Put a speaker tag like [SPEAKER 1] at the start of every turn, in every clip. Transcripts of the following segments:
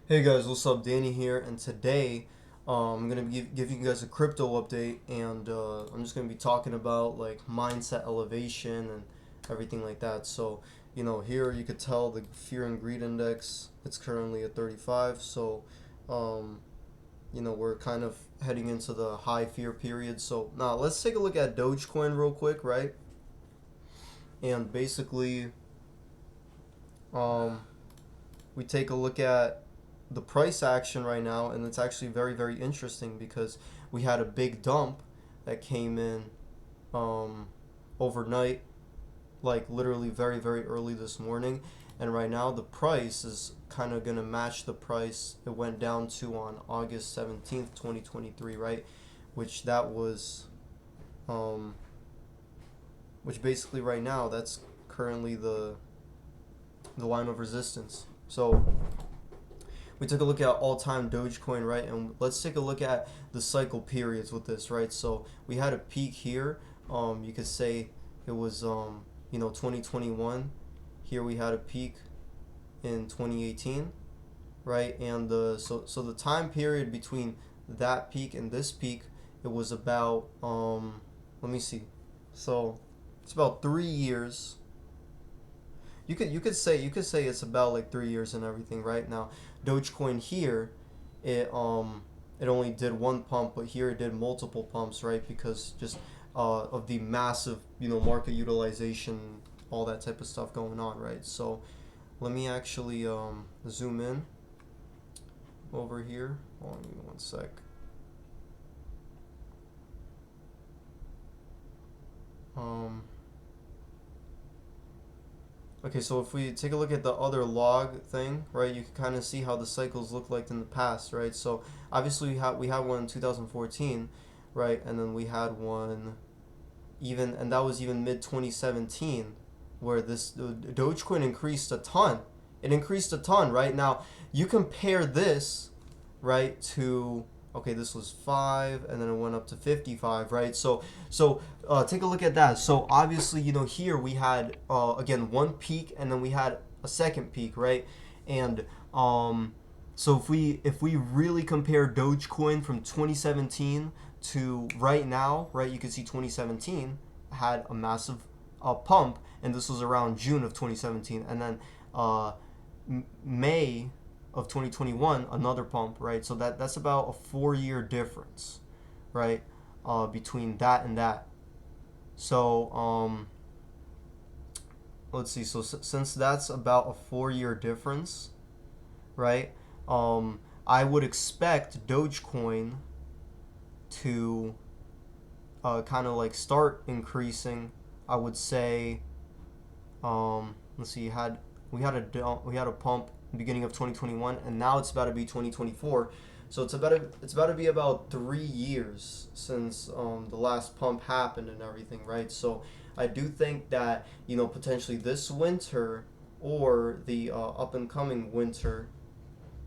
[SPEAKER 1] Hey guys, what's up? Danny here, and today I'm gonna give you guys a crypto update, and I'm just gonna be talking about like mindset elevation and everything like that. So, here you could tell the fear and greed index. It's currently at 35. So, um, we're kind of heading into the high fear period. So now let's take a look at Dogecoin real quick, right? And basically, um, we take a look at the price action right now, and it's actually very, very interesting because we had a big dump that came in um, overnight, like literally very, very early this morning. And right now, the price is kind of going to match the price it went down to on August 17th, 2023, right? Which that was, um, which basically right now, that's currently the line of resistance. So we took a look at all-time Dogecoin, right? And let's take a look at the cycle periods with this, right? So we had a peak here. You could say it was 2021. Here we had a peak in 2018, right? And so the time period between that peak and this peak, it was about let me see. So it's about 3 years. You could say it's about like 3 years and everything right now. Dogecoin here, it it only did one pump, but here it did multiple pumps, right? Because just of the massive market utilization, all that type of stuff going on, right? So let me actually zoom in over here. Hold on, give me one sec. Um, Okay, so if we take a look at the other log thing, right, you can kind of see how the cycles look like in the past, right? So obviously we had one in 2014, right, and then we had one even, and that was even mid 2017, where this Dogecoin increased a ton. It increased a ton, right? Now you compare this, right, to okay, this was 5 and then it went up to 55, right? So take a look at that. So obviously, here we had again one peak and then we had a second peak, right? And so if we really compare Dogecoin from 2017 to right now, right, you can see 2017 had a massive pump, and this was around June of 2017, and then uh, May of 2021 another pump, right? So that's about a 4 year difference, right, between that and that. So let's see. So since that's about a 4 year difference, right? I would expect Dogecoin to kind of like start increasing. I would say, let's see, we had a pump beginning of 2021, and now it's about to be 2024. So it's about to be about 3 years since the last pump happened and everything, right? So I do think that potentially this winter or the up and coming winter,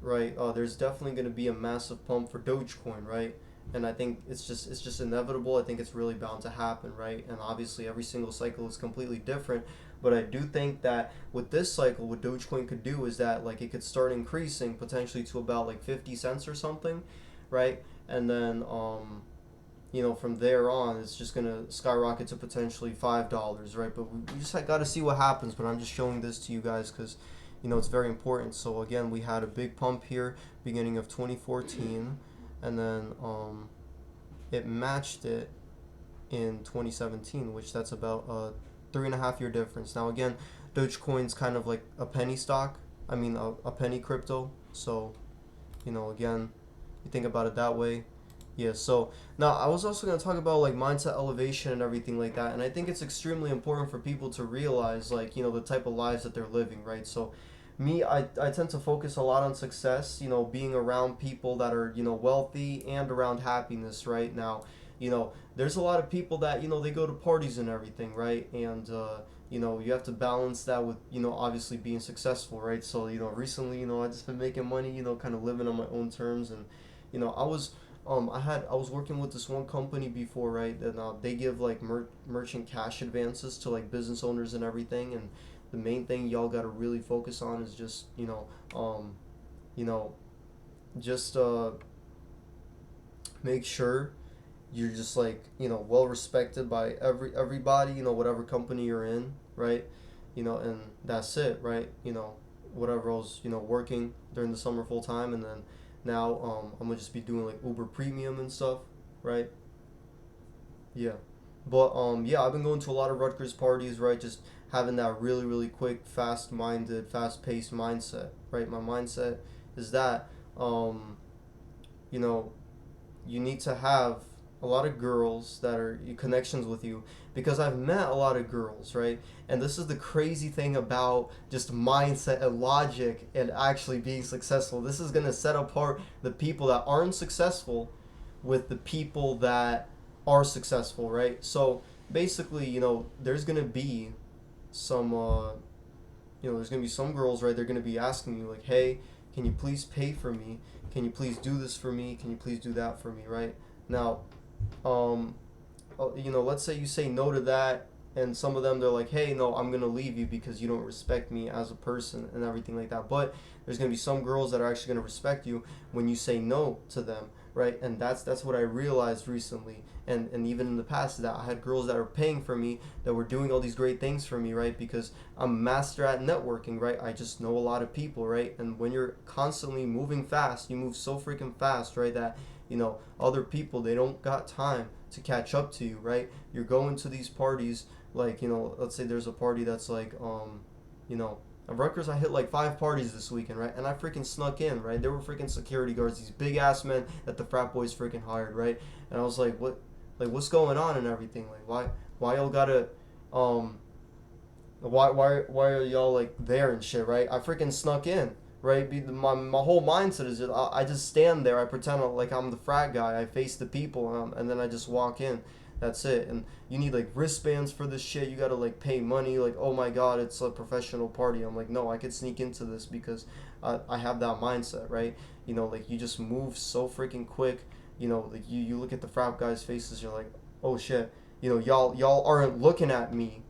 [SPEAKER 1] right? There's definitely going to be a massive pump for Dogecoin, right? And I think it's just inevitable. I think it's really bound to happen, right? And obviously every single cycle is completely different, but I do think that with this cycle, what Dogecoin could do is that like it could start increasing potentially to about like 50 cents or something, right? And then from there on, it's just gonna skyrocket to potentially $5, right? But we just got to see what happens. But I'm just showing this to you guys because, it's very important. So again, we had a big pump here, beginning of 2014, and then it matched it in 2017, which that's about a 3.5 year difference. Now again, Dogecoin's kind of like a penny stock. I mean, a penny crypto. So, again, you think about it that way. Yeah, so now I was also going to talk about like mindset elevation and everything like that. And I think it's extremely important for people to realize like, the type of lives that they're living, right? So me, I tend to focus a lot on success, being around people that are, wealthy and around happiness, right? Now, there's a lot of people that, they go to parties and everything, right? And, you have to balance that with, obviously being successful, right? So, recently, I just been making money, kind of living on my own terms. And, I was working with this one company before, right? And they give like merchant cash advances to like business owners and everything. And the main thing y'all got to really focus on is just, um, you know, just make sure you're just like, well respected by everybody, whatever company you're in, right? And that's it, right? Whatever else, working during the summer full time, and then now I'm gonna just be doing like Uber Premium and stuff, right? Yeah. But yeah, I've been going to a lot of Rutgers parties, right? Just having that really, really quick, fast-minded, fast-paced mindset, right? My mindset is that um, you know, you need to have a lot of girls that are connections with you, because I've met a lot of girls, right? And this is the crazy thing about just mindset and logic and actually being successful. This is going to set apart the people that aren't successful with the people that are successful, right? So basically, there's going to be some there's gonna be some girls, right? They're gonna be asking you like, "Hey, can you please pay for me? Can you please do this for me? Can you please do that for me?" Right now, um, let's say you say no to that, and some of them they're like, "Hey, no, I'm gonna leave you because you don't respect me as a person and everything like that." But there's gonna be some girls that are actually gonna respect you when you say no to them, right? And that's what I realized recently, and even in the past, that I had girls that were paying for me, that were doing all these great things for me, right? Because I'm master at networking, right? I just know a lot of people, right? And when you're constantly moving fast, you move so freaking fast, right? That other people, they don't got time to catch up to you, right? You're going to these parties, like, let's say there's a party that's like, you know, at Rutgers, I hit like 5 parties this weekend, right? And I freaking snuck in, right? There were freaking security guards, these big ass men that the frat boys freaking hired, right? And I was like, what's going on and everything? Like, why y'all gotta, um, why are y'all like there and shit, right? I freaking snuck in, right? My whole mindset is just, I just stand there. I pretend like I'm the frat guy. I face the people, and then I just walk in. That's it. And you need like wristbands for this shit. You gotta like pay money. Like, oh my god, it's a professional party. I'm like, no, I could sneak into this because I have that mindset, right? Like you just move so freaking quick. Like you look at the frat guys' faces. You're like, oh shit. Y'all aren't looking at me,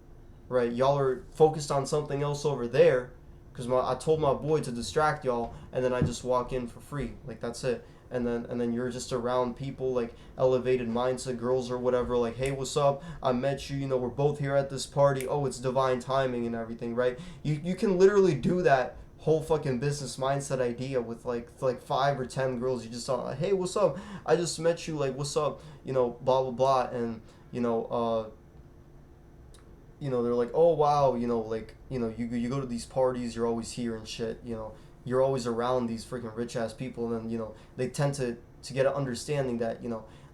[SPEAKER 1] right? Y'all are focused on something else over there, because I told my boy to distract y'all, and then I just walk in for free. Like that's it. And then you're just around people like elevated mindset girls or whatever, like, hey, what's up? I met you. We're both here at this party. Oh, it's divine timing and everything, right? You can literally do that whole fucking business mindset idea with like 5 or 10 girls. You just saw, like, hey, what's up? I just met you. Like, what's up? Blah blah blah, and you know, uh, they're like, oh wow, like, you go to these parties, you're always here and shit, you're always around these freaking rich ass people, and then they tend to get an understanding that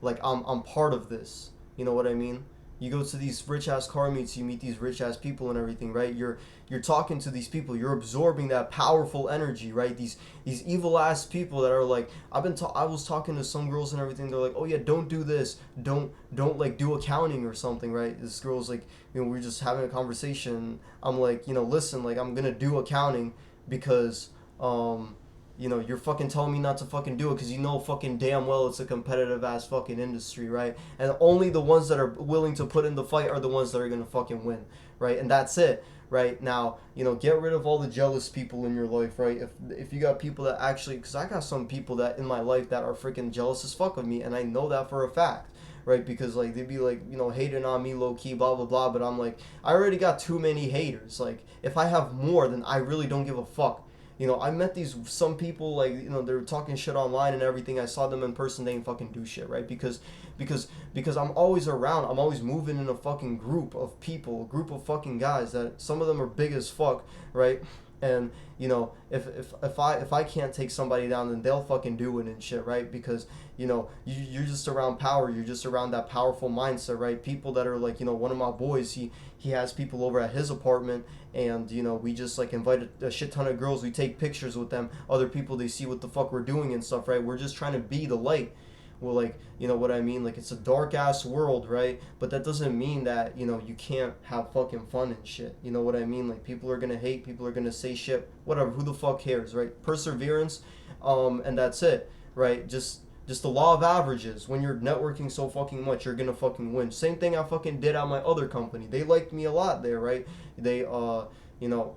[SPEAKER 1] like I'm part of this. You know what I mean? You go to these rich ass car meets, you meet these rich ass people and everything, right? You're talking to these people, you're absorbing that powerful energy, right? These evil ass people that are like, I was talking to some girls and everything, they're like, oh yeah, don't do this, don't like do accounting or something, right? This girl's like, we're just having a conversation. I'm like, listen, like, I'm gonna do accounting because you're fucking telling me not to fucking do it because fucking damn well it's a competitive ass fucking industry, right? And only the ones that are willing to put in the fight are the ones that are gonna fucking win, right? And that's it, right? Now, get rid of all the jealous people in your life, right? If you got people that actually, because I got some people that in my life that are freaking jealous as fuck of me, and I know that for a fact, right? Because like they'd be like, hating on me low key, blah blah blah. But I'm like, I already got too many haters. Like if I have more, then I really don't give a fuck. I met these some people, like, they're talking shit online and everything. I saw them in person, they ain't fucking do shit, right? Because I'm always around. I'm always moving in a fucking group of people, a group of fucking guys that some of them are big as fuck, right? And if I can't take somebody down, then they'll fucking do it and shit, right? Because you're just around power. You're just around that powerful mindset, right? People that are like, one of my boys, he has people over at his apartment, and we just like invited a shit ton of girls. We take pictures with them. Other people, they see what the fuck we're doing and stuff, right? We're just trying to be the light. Well, like, what I mean? Like, it's a dark ass world, right? But that doesn't mean that, you can't have fucking fun and shit. You know what I mean? Like, people are gonna hate, people are gonna say shit, whatever, who the fuck cares, right? Perseverance, and that's it, right? Just the law of averages. When you're networking so fucking much, you're gonna fucking win. Same thing I fucking did at my other company. They liked me a lot there, right? You know,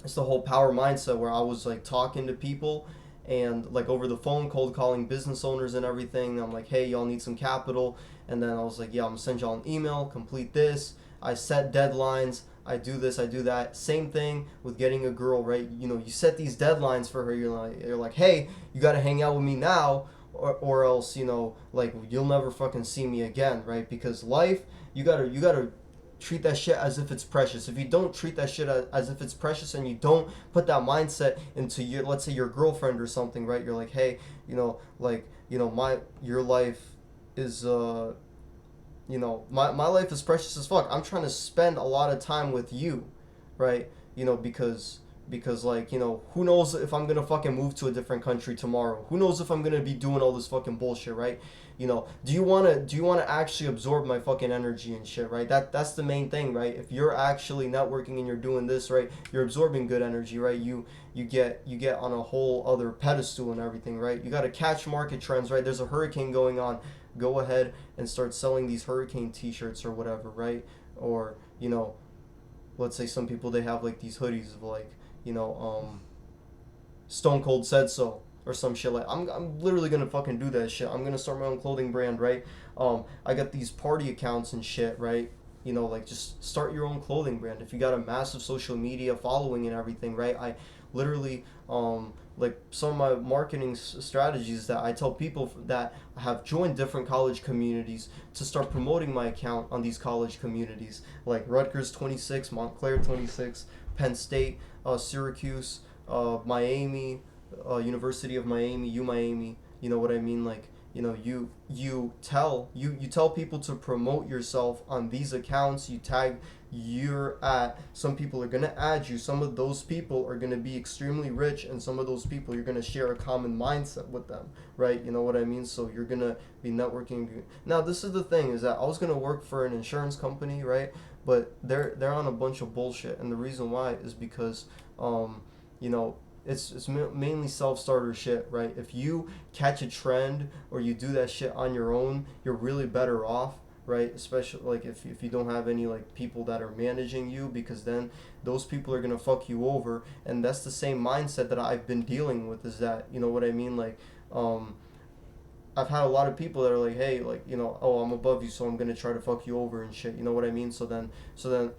[SPEAKER 1] it's the whole power mindset where I was like talking to people, and like over the phone, cold calling business owners and everything. I'm like, hey, y'all need some capital, and then I was like, yeah, I'm gonna send y'all an email, complete this. I set deadlines. I do this, I do that. Same thing with getting a girl, right? You know, you set these deadlines for her. You're like, hey, you got to hang out with me now, or else, you know, like you'll never fucking see me again, right? Because life, you gotta treat that shit as if it's precious. If you don't treat that shit as if it's precious, and you don't put that mindset into your, let's say, your girlfriend or something, right? You're like, hey, my your life is my life is precious as fuck. I'm trying to spend a lot of time with you, right? Because like, who knows if I'm gonna fucking move to a different country tomorrow? Who knows if I'm gonna be doing all this fucking bullshit, right? Do you wanna actually absorb my fucking energy and shit, right? That's the main thing, right? If you're actually networking and you're doing this, right, you're absorbing good energy, right? You get on a whole other pedestal and everything, right? You gotta catch market trends, right? There's a hurricane going on. Go ahead and start selling these hurricane t-shirts or whatever, right? Or, let's say some people, they have like these hoodies of like, Stone Cold said so or some shit. Like, I'm literally gonna fucking do that shit. I'm gonna start my own clothing brand, right? I got these party accounts and shit, right? Like, just start your own clothing brand. If you got a massive social media following and everything, right? I literally, like, some of my marketing strategies that I tell people that have joined different college communities to start promoting my account on these college communities, like Rutgers 26, Montclair 26, Penn State, Syracuse, Miami, University of Miami, U Miami. You know what I mean? Like, you tell people to promote yourself on these accounts. You tag you're at. Some people are gonna add you. Some of those people are gonna be extremely rich, and some of those people you're gonna share a common mindset with them, right? You know what I mean? So you're gonna be networking. Now, this is the thing: is that I was gonna work for an insurance company, right? But they're on a bunch of bullshit, and the reason why is because, you know, it's mainly self-starter shit, right? If you catch a trend or you do that shit on your own, you're really better off, right? Especially like if you don't have any like people that are managing you, because then those people are gonna fuck you over. And that's the same mindset that I've been dealing with, is that, you know what I mean? Like, um I've had a lot of people that are like, hey, like, oh, I'm above you, so I'm gonna try to fuck you over and shit. You know what I mean? So then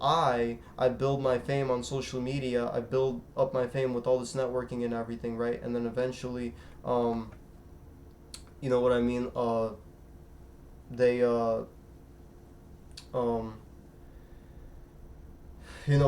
[SPEAKER 1] I build my fame on social media. I build up my fame with all this networking and everything, right? And then eventually, you know what I mean? They um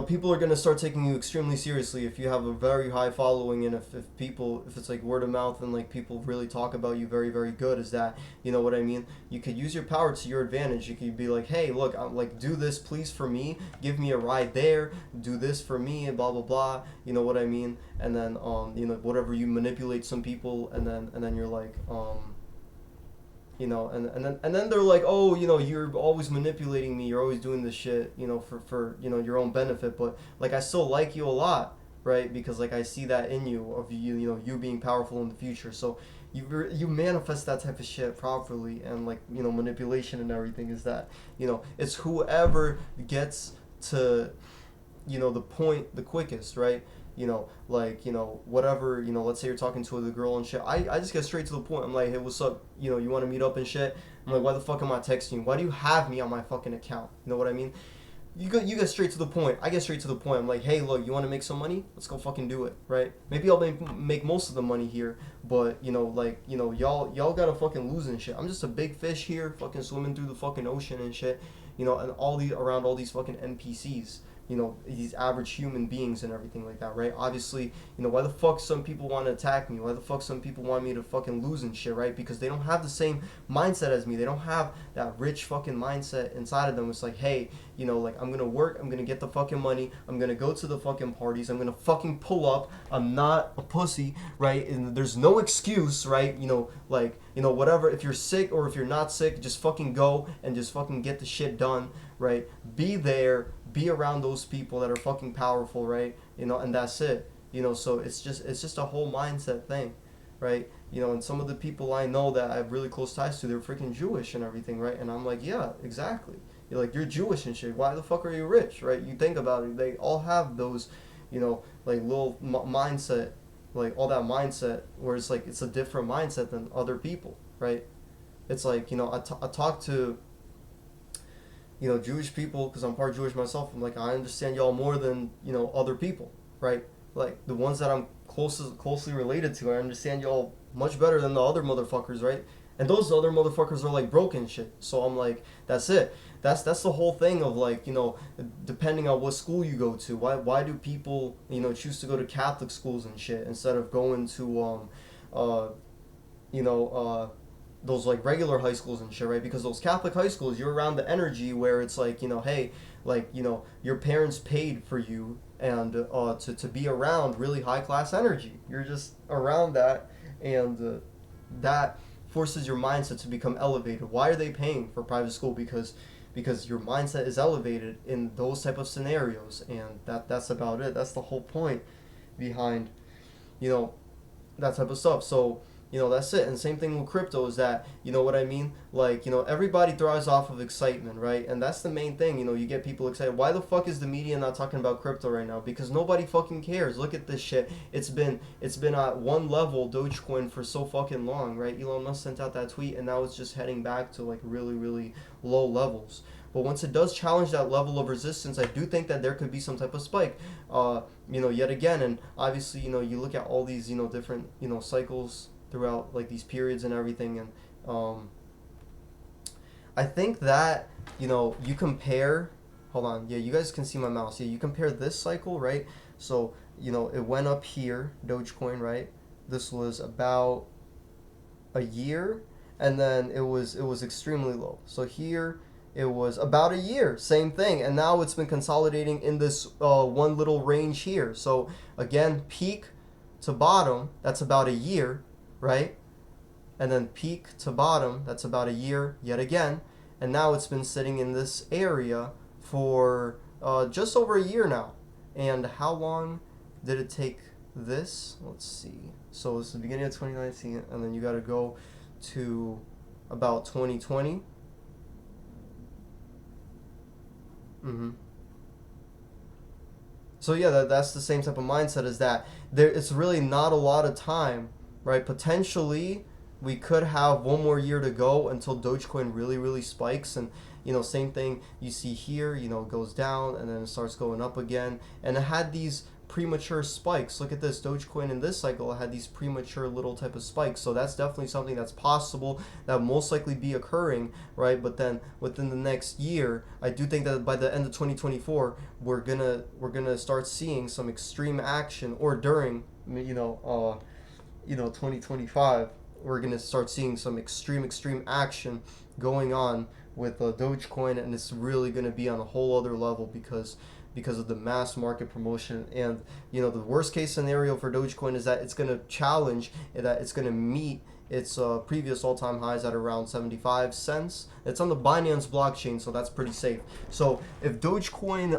[SPEAKER 1] people are going to start taking you extremely seriously if you have a very high following, and if it's like word of mouth, and like people really talk about you very, very good. Is that, you know what I mean? You could use your power to your advantage. You could be like, hey, look, I'm like, do this please for me, give me a ride there, do this for me, and blah blah blah. You know what I mean? And then whatever, you manipulate some people, and then you're like, and then they're like, oh, you're always manipulating me, you're always doing this shit, for your own benefit. But like, I still like you a lot, right? Because like, I see that in you, of you being powerful in the future. So you manifest that type of shit properly. And like, manipulation and everything is that, it's whoever gets to the point the quickest, right? Like, whatever, let's say you're talking to the girl and shit. I just get straight to the point. I'm like, hey, what's up? You want to meet up and shit? I'm like, why the fuck am I texting you? Why do you have me on my fucking account? You know what I mean? You get straight to the point. I get straight to the point. I'm like, hey, look, you want to make some money? Let's go fucking do it, right? Maybe I'll make most of the money here, but y'all gotta fucking lose and shit. I'm just a big fish here, fucking swimming through the fucking ocean and shit, and around all these fucking NPCs. These average human beings and everything like that, right? Obviously, why the fuck some people want to attack me? Why the fuck some people want me to fucking lose and shit, right? Because they don't have the same mindset as me. They don't have that rich fucking mindset inside of them. It's like, hey, like, I'm gonna work, I'm gonna get the fucking money, I'm gonna go to the fucking parties, I'm gonna fucking pull up, I'm not a pussy, right? And there's no excuse, right? Whatever, if you're sick or if you're not sick, just fucking go and just fucking get the shit done, right? Be there, be around those people that are fucking powerful, right? And that's it. So it's just a whole mindset thing, right? And some of the people I know that I have really close ties to, they're freaking Jewish and everything, right? And I'm like, yeah, exactly. You're Jewish and shit. Why the fuck are you rich, right? You think about it. They all have those, like, little mindset, like all that mindset, where it's like it's a different mindset than other people, right? It's like, I talk to, Jewish people because I'm part Jewish myself. I'm like, I understand y'all more than, other people, right? Like the ones that I'm closely related to, I understand y'all much better than the other motherfuckers, right? And those other motherfuckers are like broken shit. So I'm like, that's it. That's the whole thing of like, depending on what school you go to. Why do people, choose to go to Catholic schools and shit instead of going to uh you know, those like regular high schools and shit, right? Because those Catholic high schools, you're around the energy where it's like, hey, like, your parents paid for you and to be around really high class energy. You're just around that, and that forces your mindset to become elevated. Why are they paying for private school? Because your mindset is elevated in those type of scenarios, and that's about it. That's the whole point behind, you know, that type of stuff. So, that's it. And same thing with crypto is that, you know what I mean? Like, everybody thrives off of excitement, right? And that's the main thing. You get people excited. Why the fuck is the media not talking about crypto right now? Because nobody fucking cares. Look at this shit. It's been at one level, Dogecoin, for so fucking long, right? Elon Musk sent out that tweet, and now it's just heading back to like really, really low levels. But once it does challenge that level of resistance, I do think that there could be some type of spike. Yet again, and obviously, you look at all these, different, cycles throughout like these periods and everything, and I think that, you compare. Hold on, yeah, you guys can see my mouse. Yeah, you compare this cycle, right? So, it went up here, Dogecoin, right? This was about a year, and then it was extremely low. So here it was about a year, same thing, and now it's been consolidating in this one little range here. So again, peak to bottom, that's about a year, right? And then peak to bottom, that's about a year yet again, and now it's been sitting in this area for just over a year now. And how long did it take this? Let's see. So it's the beginning of 2019, and then you got to go to about 2020. Mm-hmm. So yeah, that's the same type of mindset as that. It's really not a lot of time, right? Potentially, we could have one more year to go until Dogecoin really, really spikes, and same thing you see here. It goes down and then it starts going up again, and it had these premature spikes. Look at this, Dogecoin in this cycle had these premature little type of spikes. So that's definitely something that's possible, that will most likely be occurring, right? But then within the next year, I do think that by the end of 2024, we're gonna start seeing some extreme action, or during 2025, we're gonna start seeing some extreme action going on with Dogecoin, and it's really gonna be on a whole other level because of the mass market promotion. And the worst case scenario for Dogecoin is that it's going to challenge, that it's going to meet its previous all-time highs at around 75 cents. It's on the Binance blockchain, so that's pretty safe. So if Dogecoin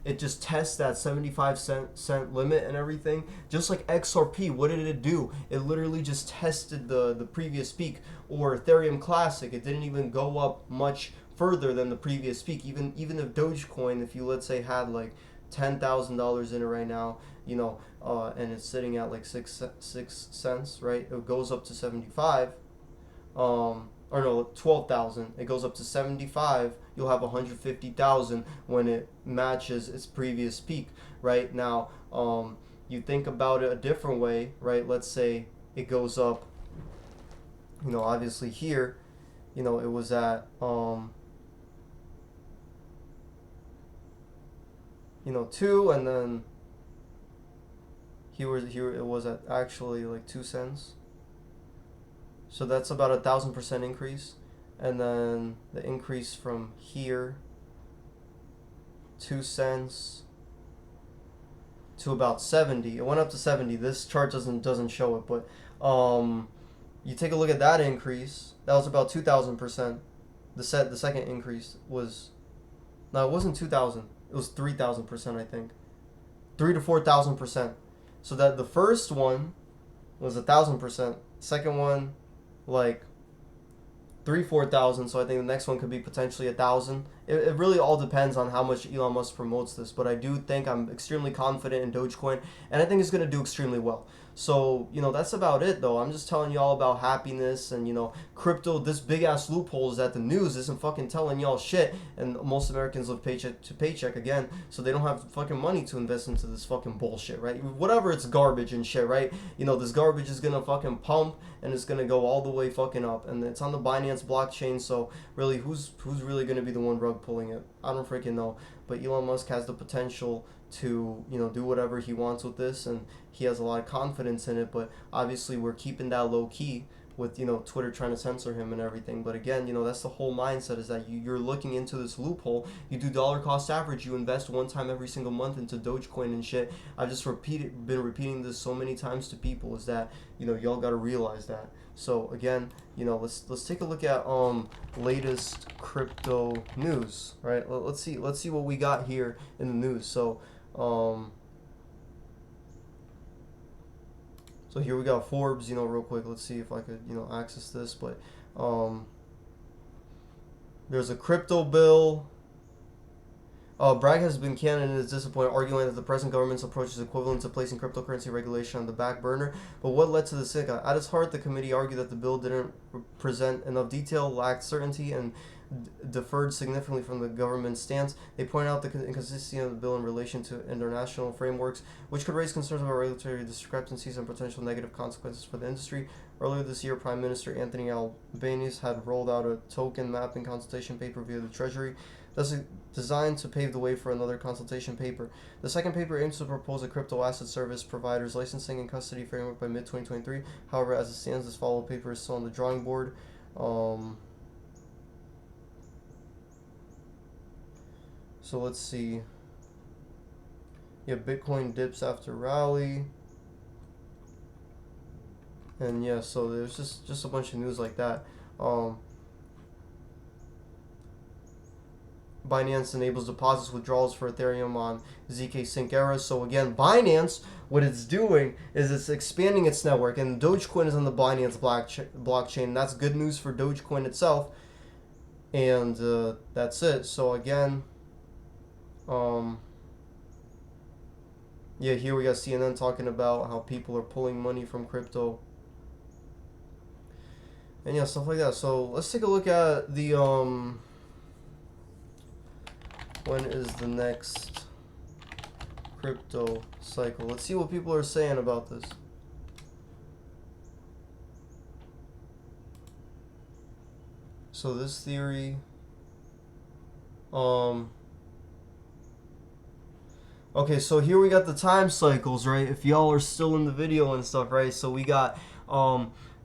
[SPEAKER 1] it just tests that 75 cent limit and everything, just like XRP, what did it do? It literally just tested the previous peak. Or Ethereum Classic, it didn't even go up much further than the previous peak. Even if Dogecoin, if you, let's say, had like $10,000 in it right now, and it's sitting at like six cents, right? It goes up to 75, or no, 12,000. It goes up to 75. You'll have 150,000 when it matches its previous peak, right? Now, you think about it a different way, right? Let's say it goes up. Obviously here, it was at 2, and then here it was at actually like 2 cents. So that's about 1,000% increase, and then the increase from here, 2 cents to about 70. It went up to 70. This chart doesn't show it, but you take a look at that increase. That was about 2,000%. The second increase was, no, it wasn't 2,000. It was 3,000%, I think. 3 to 4,000%. So that the first one was 1,000%. Second one, like 4,000. So I think the next one could be potentially 1,000, it really all depends on how much Elon Musk promotes this, but I do think I'm extremely confident in Dogecoin, and I think it's going to do extremely well. So, that's about it, though. I'm just telling y'all about happiness and, crypto. This big ass loophole is that the news isn't fucking telling y'all shit, and most Americans live paycheck to paycheck again, so they don't have fucking money to invest into this fucking bullshit, right? Whatever, it's garbage and shit, right? This garbage is gonna fucking pump, and it's gonna go all the way fucking up, and it's on the Binance blockchain, so really, who's really gonna be the one rug pulling it? I don't freaking know, but Elon Musk has the potential to do whatever he wants with this, and he has a lot of confidence in it, but obviously we're keeping that low key with Twitter trying to censor him and everything. But again, that's the whole mindset, is that you're looking into this loophole. You do dollar cost average, you invest one time every single month into Dogecoin and shit. I've just been repeating this so many times to people, is that y'all got to realize that. So again, let's take a look at latest crypto news, right? Let's see what we got here in the news. So so here we got Forbes, real quick. Let's see if I could, access this. But there's a crypto bill. Bragg has been candid and is disappointed, arguing that the present government's approach is equivalent to placing cryptocurrency regulation on the back burner. But what led to this? At its heart, the committee argued that the bill didn't present enough detail, lacked certainty, and deferred significantly from the government's stance. They point out the inconsistency of the bill in relation to international frameworks, which could raise concerns about regulatory discrepancies and potential negative consequences for the industry. Earlier this year, Prime Minister Anthony Albanese had rolled out a token mapping consultation paper via the Treasury, thus designed to pave the way for another consultation paper. The second paper aims to propose a crypto asset service provider's licensing and custody framework by mid-2023. However, as it stands, this follow-up paper is still on the drawing board. So let's see. Yeah, Bitcoin dips after rally. And yeah, so there's just a bunch of news like that. Binance enables deposits withdrawals for Ethereum on ZK Sync Era. So again, Binance, what it's doing is it's expanding its network, and Dogecoin is on the Binance blockchain. That's good news for Dogecoin itself. And that's it. So again, yeah, here we got CNN talking about how people are pulling money from crypto. And yeah, stuff like that. So let's take a look at the when is the next crypto cycle? Let's see what people are saying about this. So this theory, okay, so here we got the time cycles, right? If y'all are still in the video and stuff, right? So we got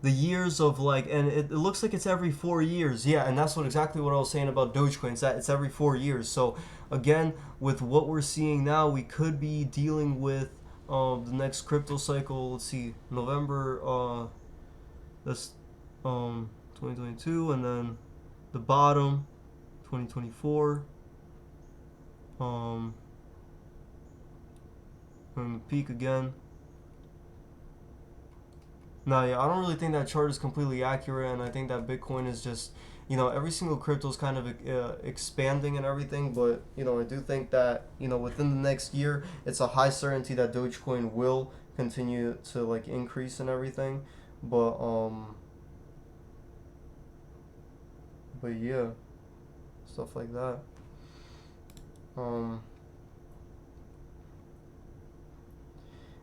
[SPEAKER 1] the years of and it looks like it's every 4 years. Yeah, and that's exactly what I was saying about Dogecoin. It's that it's every 4 years. So again, with what we're seeing now, we could be dealing with the next crypto cycle. Let's see, November. That's 2022, and then the bottom 2024. And peak again. No, yeah, I don't really think that chart is completely accurate, and I think that Bitcoin is just, every single crypto is kind of expanding and everything, but, I do think that, within the next year, it's a high certainty that Dogecoin will continue to, increase and everything, but yeah, stuff like that.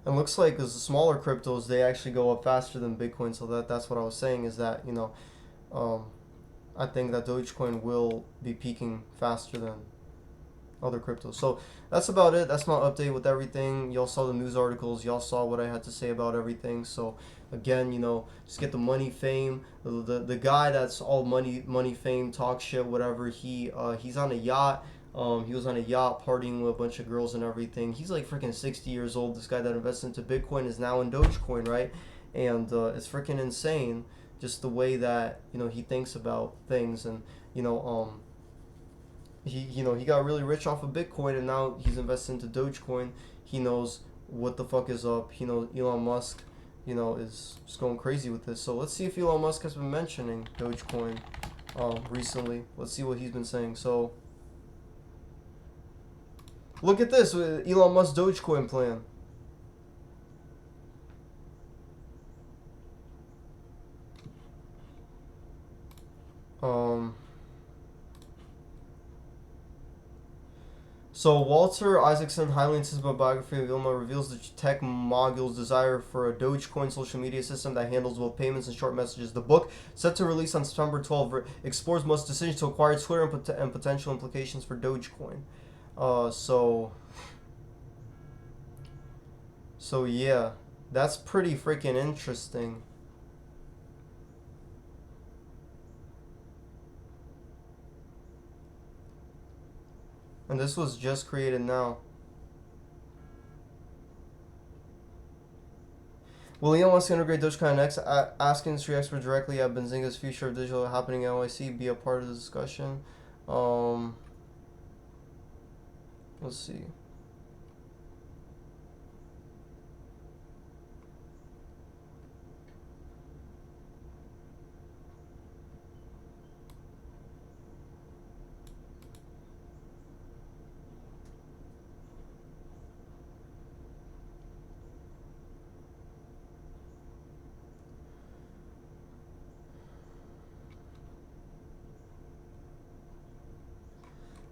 [SPEAKER 1] And looks like the smaller cryptos, they actually go up faster than Bitcoin. So that's what I was saying, is that I think that Dogecoin will be peaking faster than other cryptos. So that's about it. That's my update with everything. Y'all saw the news articles. Y'all saw what I had to say about everything. So again, just get the money, fame. The guy that's all money, fame, talk shit, whatever. He's on a yacht. He was on a yacht partying with a bunch of girls and everything. He's like freaking 60 years old. This guy that invested into Bitcoin is now in Dogecoin, right? And it's freaking insane, just the way that he thinks about things. And he got really rich off of Bitcoin, and now he's invested into Dogecoin. He knows what the fuck is up. Elon Musk, is just going crazy with this. So let's see if Elon Musk has been mentioning Dogecoin recently. Let's see what he's been saying. So Look at this with Elon Musk Dogecoin plan. Um. So Walter Isaacson, highly anticipated biography of Ilma, reveals the tech mogul's desire for a Dogecoin social media system that handles both payments and short messages. The book, set to release on September 12th, explores Musk's decision to acquire Twitter and potential implications for Dogecoin. So yeah, that's pretty freaking interesting. And this was just created now. Will Elon Musk integrate Dogecoin next? Ask industry expert directly at Benzinga's Future of Digital happening at NYC. Be a part of the discussion. Um, let's see.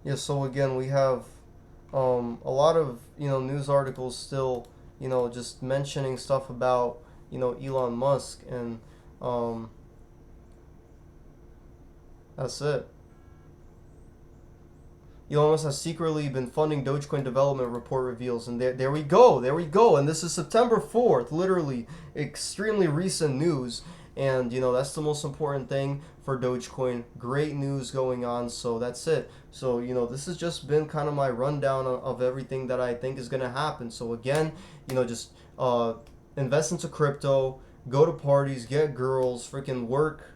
[SPEAKER 1] Yeah, so again, we have a lot of news articles still just mentioning stuff about Elon Musk, and um, that's it. Elon Musk has secretly been funding Dogecoin development, report reveals, and there we go, and this is September 4th, literally extremely recent news, and that's the most important thing for Dogecoin. Great news going on, so that's it. So this has just been kind of my rundown of everything that I think is gonna happen. So again, just invest into crypto, go to parties, get girls, freaking work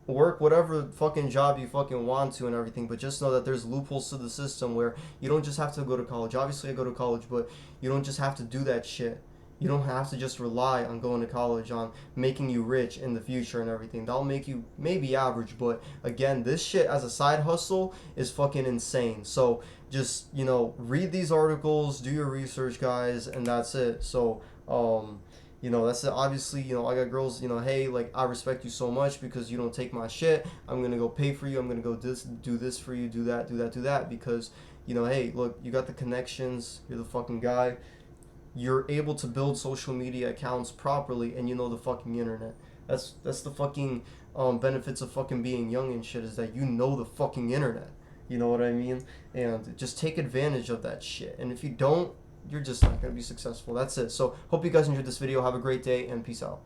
[SPEAKER 1] whatever fucking job you fucking want to and everything, but just know that there's loopholes to the system where you don't just have to go to college. Obviously I go to college, but you don't just have to do that shit. You don't have to just rely on going to college, on making you rich in the future and everything. That'll make you maybe average, but again, this shit as a side hustle is fucking insane. So just read these articles, do your research, guys, and that's it. So that's it. Obviously, I got girls, hey, like, I respect you so much because you don't take my shit. I'm gonna go pay for you. I'm gonna go do this for you, do that because, hey, look, you got the connections. You're the fucking guy. You're able to build social media accounts properly, and you know the fucking internet. That's the fucking benefits of fucking being young and shit, is that you know the fucking internet. You know what I mean? And just take advantage of that shit. And if you don't, you're just not going to be successful. That's it. So hope you guys enjoyed this video. Have a great day and peace out.